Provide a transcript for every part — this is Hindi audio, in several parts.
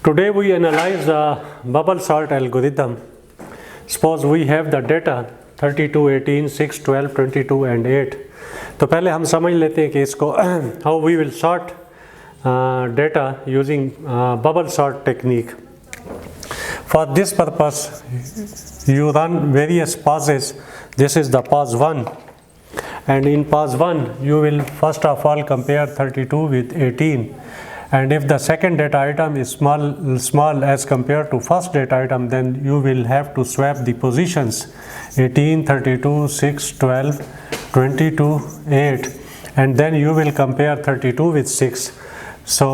Today we analyze the bubble sort algorithm. Suppose we have the data 32, 18, 6, 12, 22 and 8. तो पहले हम समझ लेते हैं कि इसको how we will sort data using bubble sort technique. For this purpose you run various passes. This is the pass 1, and in pass 1 you will first of all compare 32 with 18, and if the second data item is small as compared to first data item, then you will have to swap the positions 18, 32, 6, 12, 22, 8, and then you will compare 32 with 6. So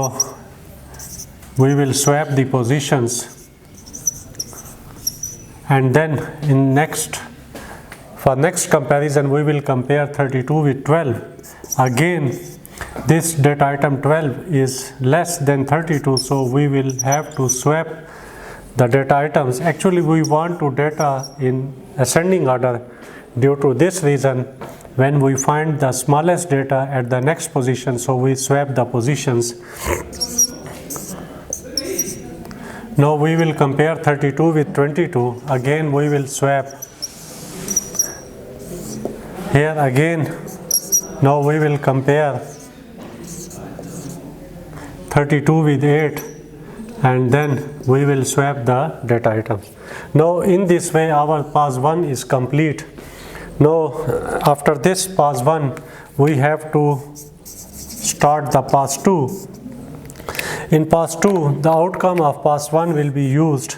we will swap the positions, and then for next comparison we will compare 32 with 12. Again this data item 12 is less than 32, so we will have to swap the data items. Actually we want to data in ascending order. Due to this reason, when we find the smallest data at the next position, so we swap the positions. Now we will compare 32 with 22. Again we will swap. Here again, now we will compare 32 with 8, and then we will swap the data items. Now in this way our pass 1 is complete. Now after this pass 1 we have to start the pass 2. In pass 2 the outcome of pass 1 will be used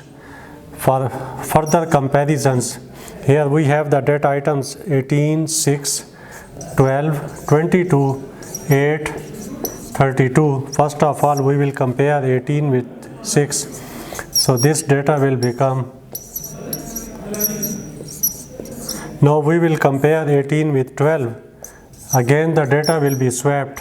for further comparisons. Here we have the data items 18, 6, 12, 22, 8, 32. First of all we will compare 18 with 6. So this data will become, now we will compare 18 with 12. Again the data will be swapped.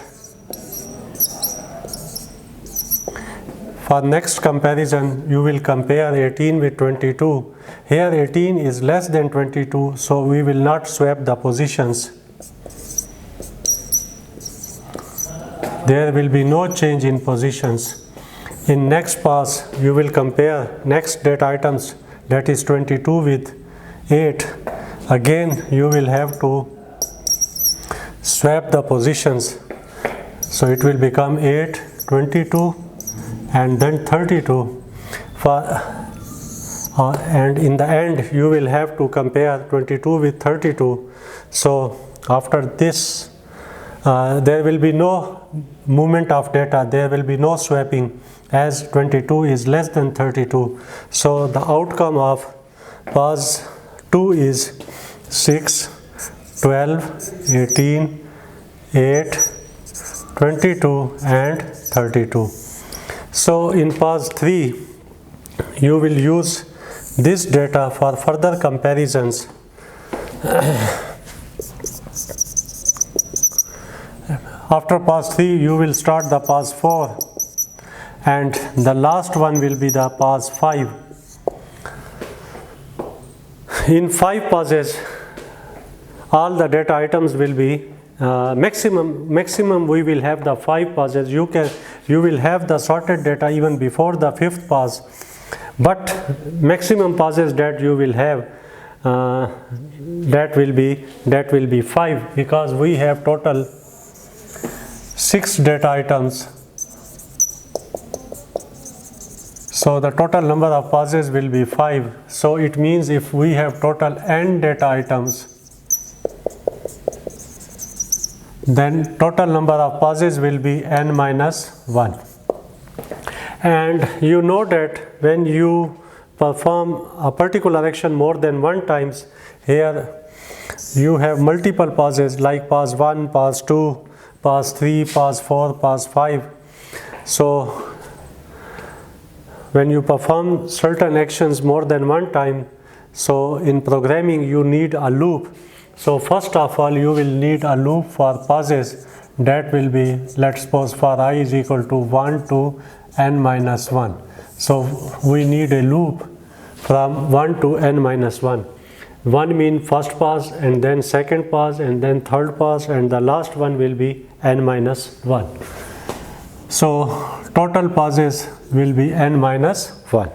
For next comparison you will compare 18 with 22. Here 18 is less than 22, so we will not swap the positions. There will be no change in positions. In next pass you will compare next data items, that is 22 with 8. Again you will have to swap the positions. So it will become 8, 22 and then 32. And in the end you will have to compare 22 with 32. So after this there will be no movement of data, there will be no swapping, as 22 is less than 32. So the outcome of pass 2 is 6, 12, 18, 8, 22 and 32. So in pass 3 you will use this data for further comparisons. After pass 3 you will start the pass 4, and the last one will be the pass 5. In 5 passes all the data items will be maximum we will have the 5 passes. You will have the sorted data even before the 5th pass, but maximum passes that you will have that will be 5, because we have total 6 data items. So the total number of passes will be 5. So it means if we have total n data items, then total number of passes will be n minus 1. And you know that when you perform a particular action more than one times, here you have multiple passes like pass 1, pass 2, pass 3, pass 4, pass 5. So when you perform certain actions more than one time, so in programming you need a loop. So first of all you will need a loop for passes, that will be, let's suppose for I is equal to 1 to n minus 1. So we need a loop from 1 to n minus 1. 1 means first pass, and then second pass, and then third pass, and the last one will be n minus 1. So total pauses will be n minus 1.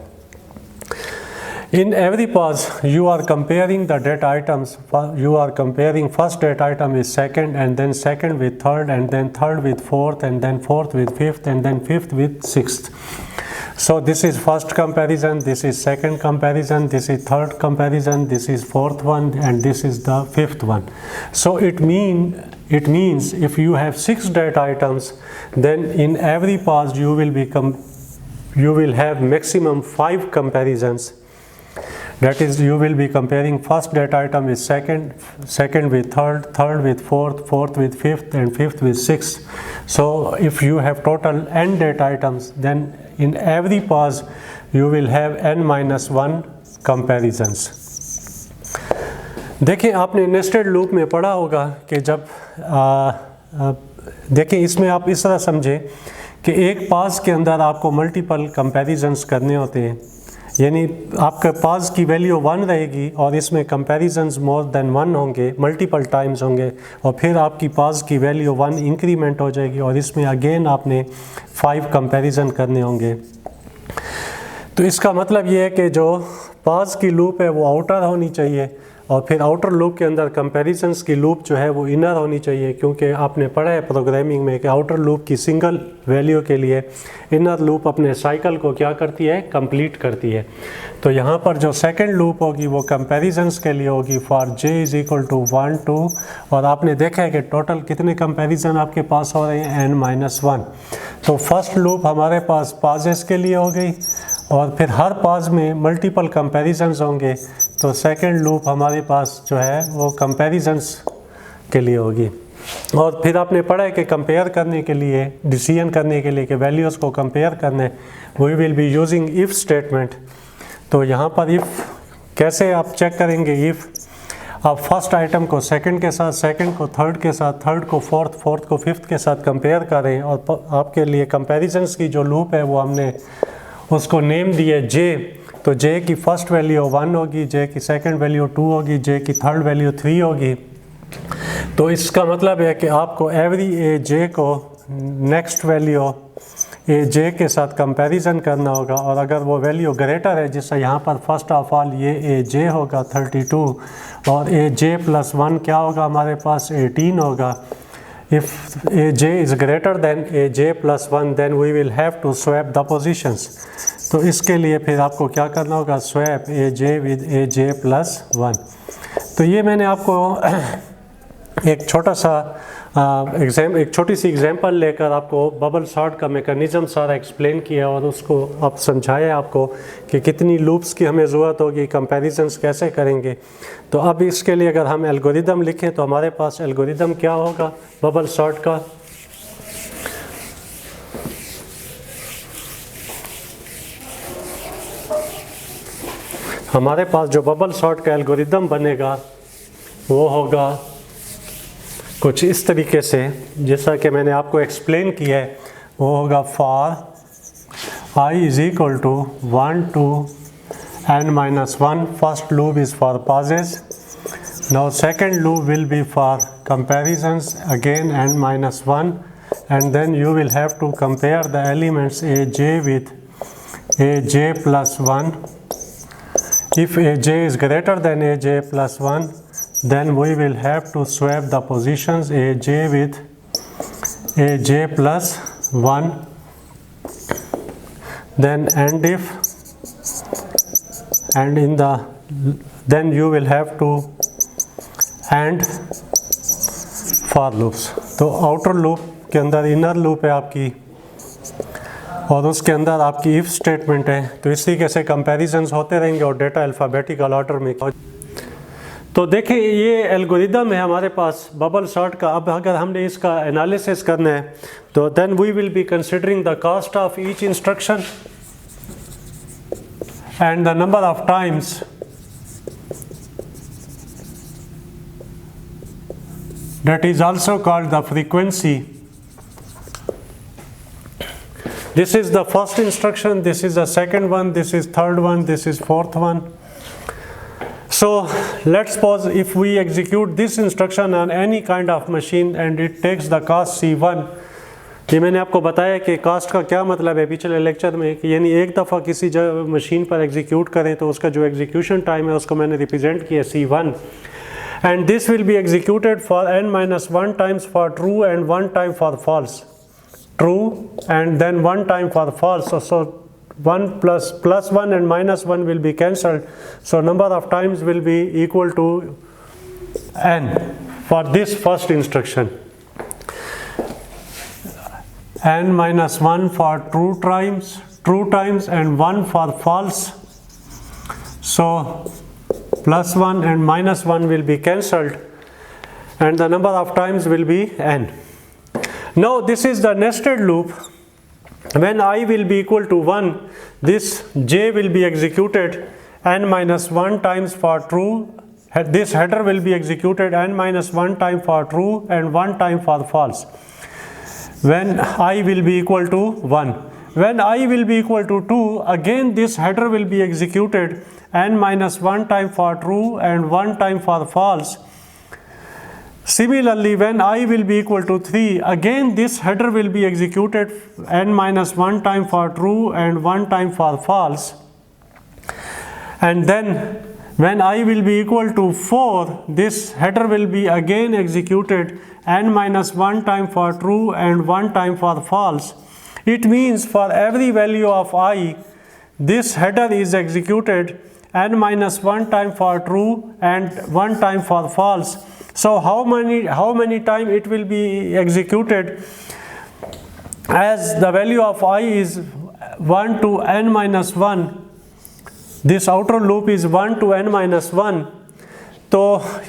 In every pause, you are comparing the data items. You are comparing first data item is second, and then second with third, and then third with fourth, and then fourth with fifth, and then fifth with sixth. So this is first comparison, this is second comparison, this is third comparison, this is fourth one, and this is the fifth one. So it means if you have 6 data items, then in every pause you will have maximum 5 comparisons. That is, you will be comparing first data item with second, second with third, third with fourth, fourth with fifth, and fifth with sixth. So if you have total n data items, then in every pause you will have n minus 1 comparisons. देखिए, आपने नेस्टेड लूप में पढ़ा होगा कि जब देखिए इसमें आप इस तरह समझें कि एक पास के अंदर आपको मल्टीपल कंपैरिजंस करने होते हैं, यानी आपका पास की वैल्यू 1 रहेगी और इसमें कंपैरिजंस मोर देन 1 होंगे, मल्टीपल टाइम्स होंगे, और फिर आपकी पास की वैल्यू 1 इंक्रीमेंट हो जाएगी और इसमें अगेन आपने 5 कंपैरिजन करने होंगे। तो इसका मतलब ये है कि जो पास की लूप है वो आउटर होनी चाहिए, और फिर आउटर लूप के अंदर कंपैरिजंस की लूप जो है वो इनर होनी चाहिए, क्योंकि आपने पढ़ा है प्रोग्रामिंग में कि आउटर लूप की सिंगल वैल्यू के लिए इनर लूप अपने साइकिल को क्या करती है, कंप्लीट करती है। तो यहाँ पर जो सेकंड लूप होगी वो कंपैरिजंस के लिए होगी for j is equal to 1 2, और आपने देखा है कि टोटल कितने कंपैरिजन आपके पास हो रहे हैं, n माइनस 1। तो फर्स्ट लूप हमारे पास पाजेस के लिए हो गई, और फिर हर पाज में मल्टीपल कंपैरिजंस होंगे, तो सेकंड लूप हमारे पास जो है वो कंपैरिजंस के लिए होगी। और फिर आपने पढ़ा है कि कंपेयर करने के लिए, डिसीजन करने के लिए कि वैल्यूज़ को कंपेयर करने, we will be using if statement. तो यहाँ पर इफ़ कैसे आप चेक करेंगे, इफ़ आप फर्स्ट आइटम को सेकंड के साथ, सेकंड को थर्ड के साथ, थर्ड को फोर्थ, फोर्थ को फिफ्थ के साथ कंपेयर करें, और आपके लिए कंपैरिजंस की जो लूप है वो हमने उसको नेम दिए j। तो j की फर्स्ट वैल्यू 1 होगी, j की सेकंड वैल्यू 2 होगी, j की थर्ड वैल्यू 3 होगी। तो इसका मतलब है कि आपको एवरी ए जे को नेक्स्ट वैल्यू ए जे के साथ कंपैरिजन करना होगा, और अगर वो वैल्यू ग्रेटर है, जैसे यहाँ पर फर्स्ट ऑफ ऑल ये ए जे होगा 32, और ए जे प्लस 1 क्या होगा हमारे पास 18 होगा। If aj is greater than aj plus 1, then we will have to swap the positions. तो इसके लिए फिर आपको क्या करना होगा, swap aj with aj plus 1। तो ये मैंने आपको एक छोटा सा एक छोटी सी एग्जांपल लेकर आपको बबल सॉर्ट का मैकेनिज़्म सारा एक्सप्लेन किया, और उसको आप समझाया आपको कि कितनी लूप्स की हमें ज़रूरत होगी, कंपैरिजंस कैसे करेंगे। तो अब इसके लिए अगर हम एल्गोरिदम लिखें तो हमारे पास एल्गोरिदम क्या होगा बबल सॉर्ट का। हमारे पास जो बबल सॉर्ट का एल्गोरिदम बनेगा वो होगा कुछ इस तरीके से, जैसा कि मैंने आपको एक्सप्लेन किया है। वो होगा for i is equal to 1 to n minus 1, first loop is for pauses. Now second loop will be for comparisons, again n minus 1, and then you will have to compare the elements aj with aj plus 1. If aj is greater than aj plus 1, then we will have to swap the positions aj with aj plus 1. Then and if, and in the, then you will have to and for loops. तो आउटर लूप के अंदर इनर लूप है आपकी, और उसके अंदर आपकी इफ स्टेटमेंट है। तो इस तरीके से कंपैरिजंस होते रहेंगे और डेटा अल्फ़ाबेटिकल ऑर्डर में। तो देखिए ये एल्गोरिदम है हमारे पास बबल सॉर्ट का। अब अगर हमने इसका एनालिसिस करना है तो then we will be considering the cost of each instruction and the number of times that is also called the frequency. This is the first instruction, this is the second one, this is third one, this is fourth one. So let's suppose if we execute this instruction on any kind of machine and it takes the cost C1, ये मैंने आपको बताया कि कास्ट का क्या मतलब है पिछले लेक्चर में, कि यानी एक दफ़ा किसी मशीन पर एग्जीक्यूट करें तो उसका जो एग्जीक्यूशन टाइम है उसको मैंने रिप्रेजेंट किया C1, and this will be executed for n-1 times for true and 1 time for false. True and then 1 time for false. So 1 plus 1 and minus 1 will be cancelled. So number of times will be equal to n for this first instruction. N minus 1 for true times and 1 for false. So plus 1 and minus 1 will be cancelled and the number of times will be n. Now this is the nested loop. When I will be equal to 1, this j will be executed n minus 1 times for true. This header will be executed n minus 1 time for true and 1 time for false. When I will be equal to 1. When I will be equal to 2, again this header will be executed n minus 1 time for true and 1 time for false. Similarly, when I will be equal to 3, again this header will be executed n minus 1 time for true and 1 time for false. And then when I will be equal to 4, this header will be again executed n minus 1 time for true and 1 time for false. It means for every value of I, this header is executed n minus 1 time for true and 1 time for false. So how many time it will be executed? As the value of I is 1 to n minus 1, this outer loop is 1 to n minus 1, तो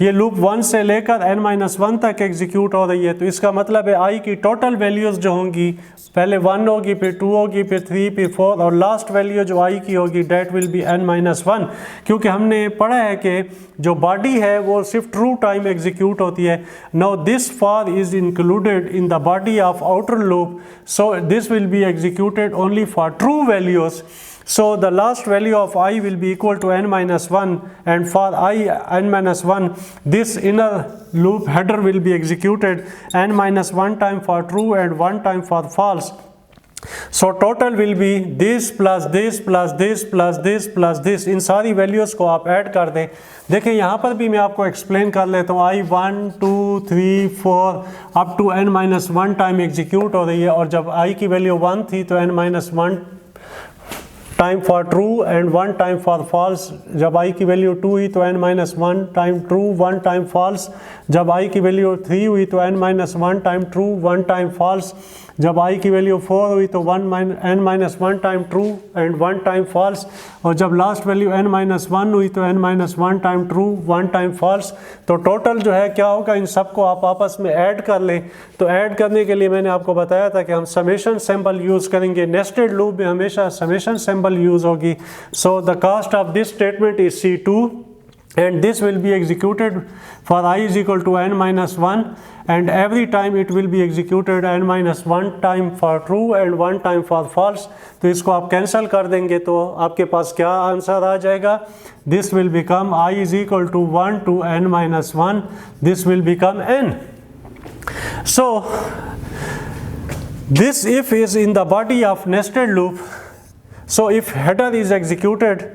ये लूप 1 से लेकर n माइनस 1 तक एग्जीक्यूट हो रही है। तो इसका मतलब है आई की टोटल वैल्यूज़ जो होंगी, पहले 1 होगी, फिर 2 होगी, फिर 3, फिर 4 और लास्ट वैल्यू जो आई की होगी that will be n minus 1, क्योंकि हमने पढ़ा है कि जो बॉडी है वो सिर्फ ट्रू टाइम एग्जीक्यूट होती है। Now this for is included in the body of outer loop, so this will be executed only for true values. So the last value of I will be equal to n minus 1, and for I n minus 1, this inner loop header will be executed n minus 1 time for true and 1 time for false. So total will be this plus this plus this plus this plus this. इन सारी वैल्यूज़ को आप ऐड कर दें. देखिए यहाँ पर भी मैं आपको एक्सप्लेन कर लेता हूँ. I 1 2 3 4 up to n minus 1 time execute हो रही है, और जब I की वैल्यू 1 थी तो n minus 1 time for true and 1 time for false. जब आई की वैल्यू 2 हुई तो n minus 1 time true 1 time false. जब आई की वैल्यू 3 हुई तो n minus 1 time true 1 time false. जब आई की वैल्यू 4 हुई तो n minus 1 time true and 1 time false. और जब लास्ट वैल्यू n माइनस 1 हुई तो n minus 1 time true 1 time false. तो टोटल जो है क्या होगा, इन सबको आप आपस में ऐड कर लें. तो ऐड करने के लिए मैंने आपको बताया था कि हम समेशन सिंबल यूज़ करेंगे. नेस्टेड लूप में हमेशा समेशन सिंबल यूज़ होगी. So the cost of this statement is C2 and this will be executed for I is equal to n minus 1, and every time it will be executed n minus 1 time for true and 1 time for false. तो इसको आप कैंसिल कर देंगे तो आपके पास क्या आंसर आ जाएगा. This will become I is equal to 1 to n minus 1. This will become n. So this if is in the body of nested loop. So if header is executed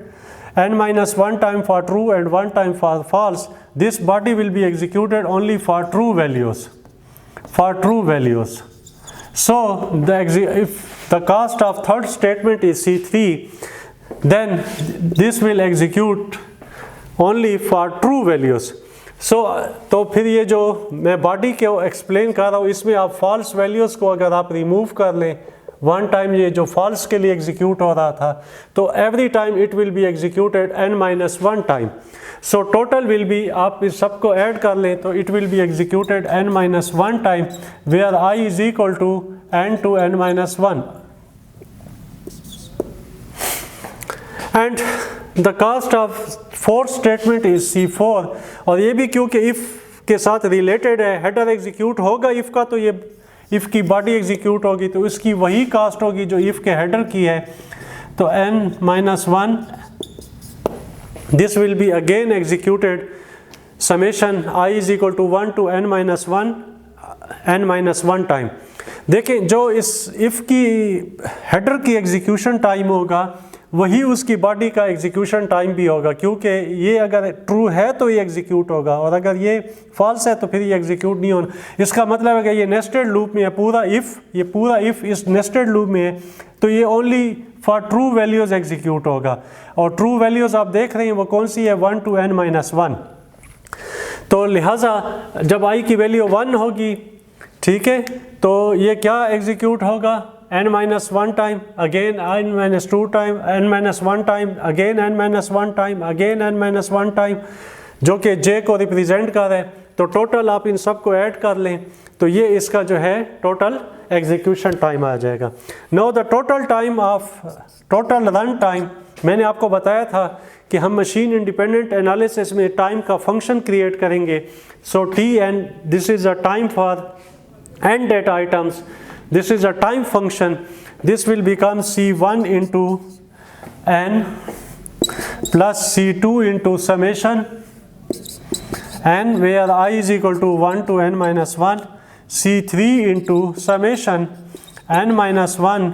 n minus 1 time for true and 1 time for false, this body will be executed only for true values. For true values. So if the cast of third statement is C3, then this will execute only for true values. So तो फिर ये जो मैं बॉडी को एक्सप्लेन कर रहा हूँ, इसमें आप फॉल्स वैल्यूज़ को अगर आप रिमूव कर लें, 1 टाइम ये जो फॉल्स के लिए एग्जीक्यूट हो रहा था, तो every time it will be executed n minus 1 time. So total will be, आप इस सबको ऐड कर लें तो it will be executed n minus 1 time, where I is equal to n to n minus 1. And the cost of fourth statement is C4, और ये भी क्योंकि इफ़ के साथ रिलेटेड है. हेडर एग्जीक्यूट होगा इफ़ का, तो ये इफ़ की बॉडी एग्जीक्यूट होगी तो इसकी वही कास्ट होगी जो इफ़ के हेडर की है. तो n minus 1, this will be again executed summation I is equal to 1 to n minus 1 time. देखें जो इस इफ़ की हेडर की एग्जीक्यूशन टाइम होगा वही उसकी बॉडी का एग्जीक्यूशन टाइम भी होगा, क्योंकि ये अगर ट्रू है तो ये एग्जीक्यूट होगा और अगर ये फॉल्स है तो फिर ये एग्जीक्यूट नहीं होना। इसका मतलब है कि ये नेस्टेड लूप में है, ये पूरा इफ़ इस नेस्टेड लूप में है तो ये only for true values execute होगा। और ट्रू वैल्यूज़ आप देख रहे हैं वो कौन सी है, 1 to n-1। तो लिहाजा जब i की वैल्यू 1 होगी, ठीक है, तो ये क्या एग्जीक्यूट होगा, n-1 time, again n-2 time, n-1 time, again n-1 time, again n-1 time, जो कि j को रिप्रेजेंट कर रहा है। तो टोटल आप इन सब को ऐड कर लें तो ये इसका जो है टोटल एग्जीक्यूशन टाइम आ जाएगा। Know the total run time, मैंने आपको बताया था कि हम मशीन इंडिपेंडेंट एनालिसिस में टाइम का फंक्शन क्रिएट करेंगे। सो tn, this is a time for n data items, this is a time function, this will become c1 into n plus c2 into summation n where I is equal to 1 to n-1, c3 into summation n-1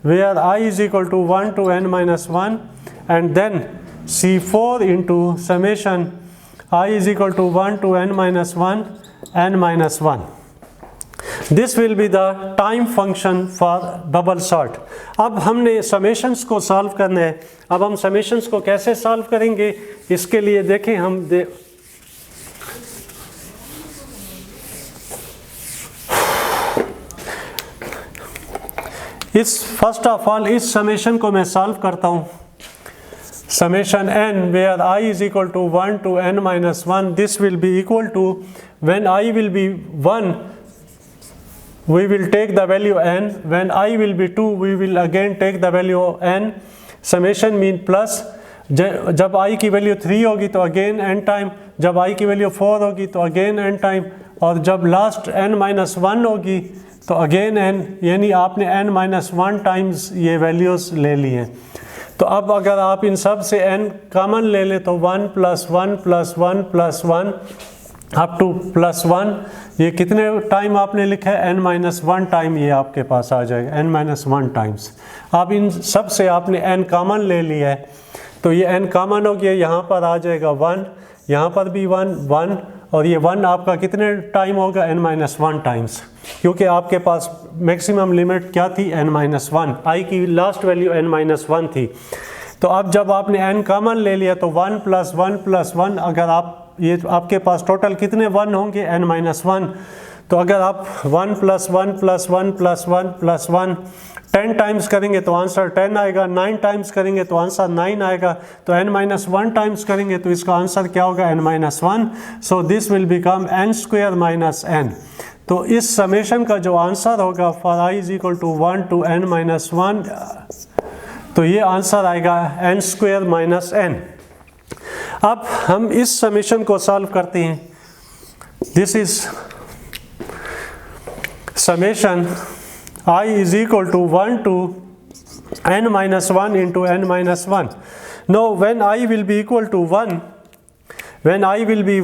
where I is equal to 1 to n-1, and then c4 into summation I is equal to 1 to n-1 n-1. This will be the time function for bubble sort. अब हमने समेशंस को सॉल्व करना है। अब हम समेशंस को कैसे सॉल्व करेंगे, इसके लिए देखें हम फर्स्ट ऑफ ऑल इस समेशन को मैं सॉल्व करता हूँ। Summation n where i is equal to 1 to n-1, this will be equal to, when i will be 1 we will take the value n, when I will be 2 we will again take the value n, summation mean plus, जब i की वैल्यू 3 होगी तो अगेन n टाइम, जब i की वैल्यू 4 होगी तो अगेन n टाइम, और जब लास्ट n-1 होगी तो अगेन n, यानी आपने n-1 टाइम्स ये वैल्यूज़ ले ली हैं। तो अब अगर आप इन सब से n कॉमन ले लें तो 1 + 1 + 1 + 1 अप टू +1, ये कितने टाइम आपने लिखा है, n-1 टाइम ये आपके पास आ जाएगा, n-1 टाइम्स। अब इन सब से आपने n कॉमन ले लिया है तो ये n कॉमन हो गया, यहाँ पर आ जाएगा 1, यहाँ पर भी 1, और ये 1 आपका कितने टाइम होगा, n-1 टाइम्स, क्योंकि आपके पास मैक्सिमम लिमिट क्या थी, n-1, i की लास्ट वैल्यू n-1 थी। तो अब जब आपने n कॉमन ले लिया तो 1 + 1 + 1, अगर आप ये आपके पास टोटल कितने 1 होंगे, n-1, तो अगर आप 1 + 1 + 1 + 1 + 1 10 टाइम्स करेंगे तो आंसर 10 आएगा, 9 टाइम्स करेंगे तो आंसर 9 आएगा, तो n-1 टाइम्स करेंगे तो इसका आंसर क्या होगा, n-1। So this will become n² - n। तो इस समेशन का जो आंसर होगा for i is equal to 1 to n-1, तो ये आंसर आएगा n² - n। अब हम इस समेशन को सॉल्व करते हैं। This is summation i is equal to 1 to n-1 into n-1. Now when I will be equal to 1, when I will be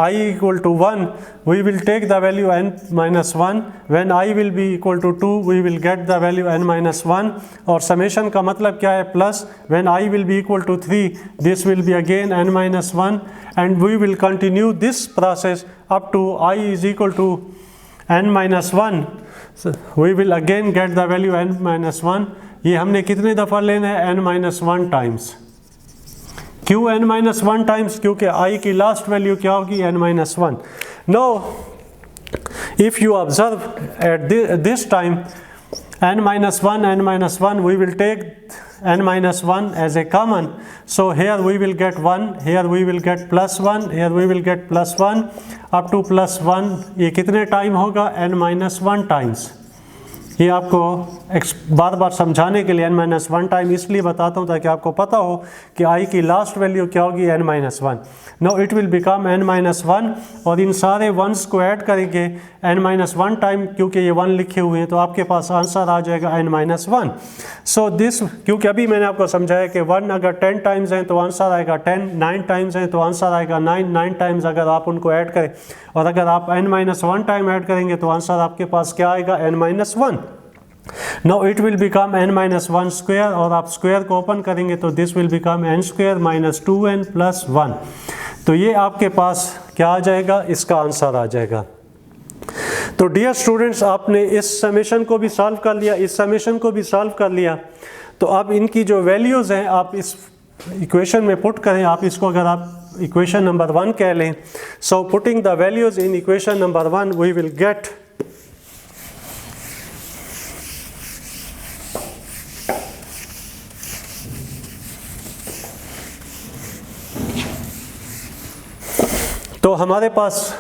I equal to 1, we will take the value n-1. When I will be equal to 2, we will get the value n-1. और summation का मतलब क्या है, plus when I will be equal to 3, this will be again n-1, and we will continue this process up to I is equal to n-1. So we will again get the value n-1. ये हमने कितने दफ़ा लेना है, n-1 टाइम्स। क्यों n-1 टाइम्स, क्योंकि i की लास्ट वैल्यू क्या होगी, n-1। Know if you observe at this time n-1, we will take n-1 as a common, so here we will get 1, here we will get +1, here we will get +1 up to +1। ये कितने टाइम होगा, n-1 टाइम्स। ये आपको बार बार समझाने के लिए n-1 टाइम इसलिए बताता हूँ ताकि आपको पता हो कि i की लास्ट वैल्यू क्या होगी, n-1। Now it will become n-1 और इन सारे वंस को ऐड करेंगे n-1 टाइम, क्योंकि ये 1 लिखे हुए हैं तो आपके पास आंसर आ जाएगा n-1। सो दिस, क्योंकि अभी मैंने आपको समझाया कि 1 अगर 10 टाइम्स हैं तो आंसर आएगा 10, 9 टाइम्स हैं तो आंसर आएगा 9 टाइम्स अगर आप उनको ऐड करें, और अगर आप n-1 टाइम ऐड करेंगे तो आंसर आपके पास क्या आएगा, n-1। Now it will become n-1 square, और आप स्क्वायर को ओपन करेंगे तो this will become n square minus 2n plus 1। तो ये आपके पास क्या आ जाएगा, इसका आंसर आ जाएगा। तो डियर स्टूडेंट्स, आपने इस समेशन को भी सॉल्व कर लिया, इस समेशन को भी सॉल्व कर लिया। तो अब इनकी जो वैल्यूज़ हैं आप इस इक्वेशन में पुट करें। आप इसको अगर आप इक्वेशन नंबर 1 कह लें, so putting the values in equation number 1 we will get तो हमारे पास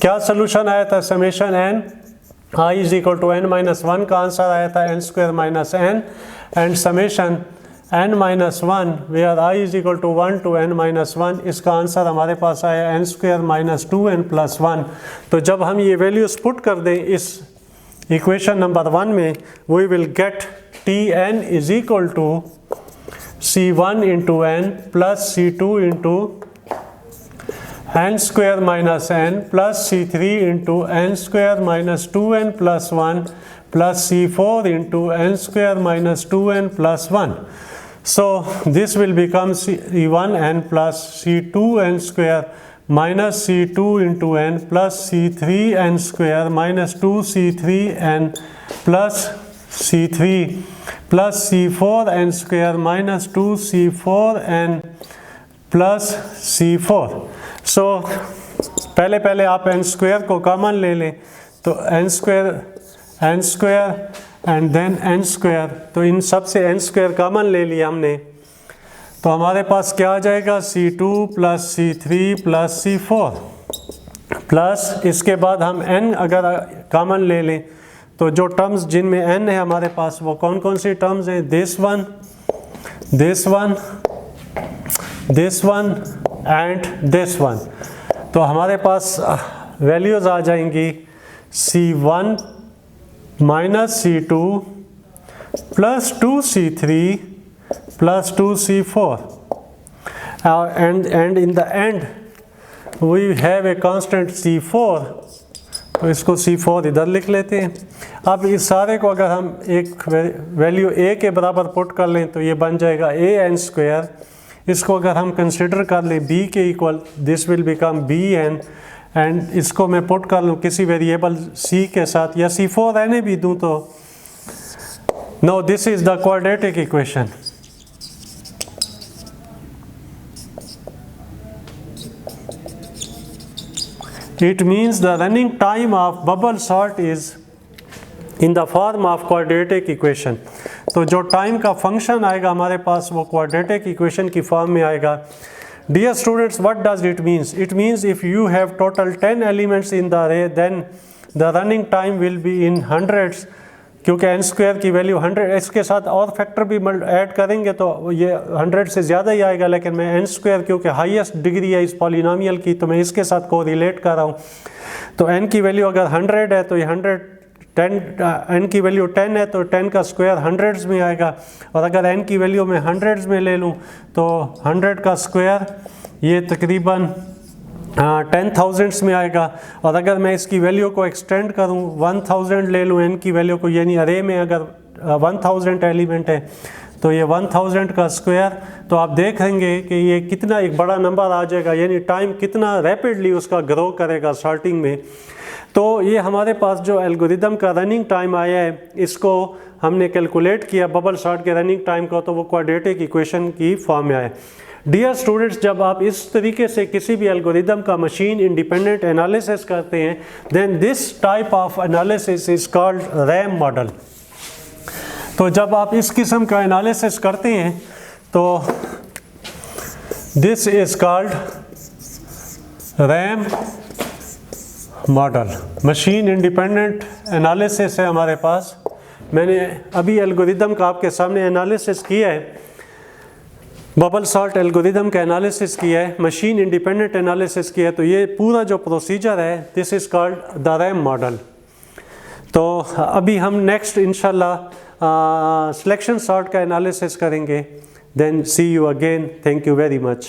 क्या सोल्यूशन आया था, summation n i is equal to n-1 का आंसर आया था n square minus n, and summation n-1 where i is equal to 1 to n-1, इसका आंसर हमारे पास आया n square minus 2n plus 1। तो जब हम ये वैल्यूज पुट कर दें इस इक्वेशन नंबर 1 में, we will get Tn is equal to c1 into n plus c2 into n square minus n plus c3 into n square minus 2n plus 1 plus c4 into n square minus 2n plus 1। So this will become c1n plus c2n square minus c2 into n plus c3n square minus 2c3n plus c3 plus c4n square minus 2c4n plus c4। सो पहले आप n स्क्वायर को कॉमन ले लें, तो n square and then n square, तो इन सब से n स्क्वायर कॉमन ले लिया हमने, तो हमारे पास क्या आ जाएगा, c2 plus c3 plus c4 plus, इसके बाद हम n अगर कॉमन ले लें तो जो टर्म्स जिनमें n है हमारे पास वो कौन कौन सी टर्म्स हैं, this one and this one. तो हमारे पास वैल्यूज़ आ जाएंगी c1 minus c2 plus 2c3 plus 2c4 and in the end we have a constant c4, तो इसको c4 इधर लिख लेते हैं। अब इस सारे को अगर हम एक वैल्यू a के बराबर पुट कर लें तो ये बन जाएगा an स्क्वायर। इसको अगर हम कंसिडर कर लें b के equal, this will become bn, and इसको मैं पुट कर लूँ किसी वेरिएबल c के साथ, या c4 रहने भी दूँ तो, no this is the quadratic equation. It means the running time of bubble sort is in the form of quadratic equation। तो जो टाइम का फंक्शन आएगा हमारे पास वो क्वाड्रेटिक इक्वेशन की फॉर्म में आएगा। Dear students, what does it means? It means if you have total 10 elements in the array, then the running time will be in hundreds, क्योंकि n स्क्वायर की वैल्यू 100, इसके साथ और फैक्टर भी ऐड करेंगे तो ये 100 से ज़्यादा ही आएगा, लेकिन मैं n स्क्वायर क्योंकि हाईएस्ट डिग्री है इस पॉलिनोमियल की तो मैं इसके साथ को रिलेट कर रहा हूँ। तो n की वैल्यू अगर 100 है तो ये 10 n की वैल्यू 10 है तो 10 का स्क्वायर हंड्रेड्स में आएगा, और अगर n की वैल्यू मैं हंड्रेड्स में ले लूँ तो 100 का स्क्वायर ये तकरीबन 10,000 में आएगा, और अगर मैं इसकी वैल्यू को एक्सटेंड करूं 1000 ले लूं n की वैल्यू को, यानी अरे में अगर 1000 एलिमेंट है तो ये 1000 का स्क्वायर, तो आप देखेंगे कि ये कितना एक बड़ा नंबर आ जाएगा, यानी टाइम कितना रैपिडली उसका ग्रो करेगा स्टार्टिंग में। तो ये हमारे पास जो एल्गोरिदम का रनिंग टाइम आया है इसको हमने कैलकुलेट किया बबल सॉर्ट के रनिंग टाइम को, तो वो क्वाड्रेटिक इक्वेशन की फॉर्म में आया। डियर स्टूडेंट्स, जब आप इस तरीके से किसी भी एल्गोरिदम का मशीन इंडिपेंडेंट एनालिसिस करते हैं, then this type of analysis is called RAM model. तो जब आप इस किस्म का एनालिसिस करते हैं तो this is called RAM model. Machine independent analysis है हमारे पास, मैंने अभी एल्गोरिदम का आपके सामने एनालिसिस किया है, बबल सॉल्ट एल्गोरिदम का एनालिसिस किया है, मशीन इंडिपेंडेंट एनालिसिस किया है। तो ये पूरा जो प्रोसीजर है this is called the RAM model. तो अभी हम नेक्स्ट इंशाल्लाह सिलेक्शन सॉर्ट का एनालिसिस करेंगे। Then see you again, thank you very much.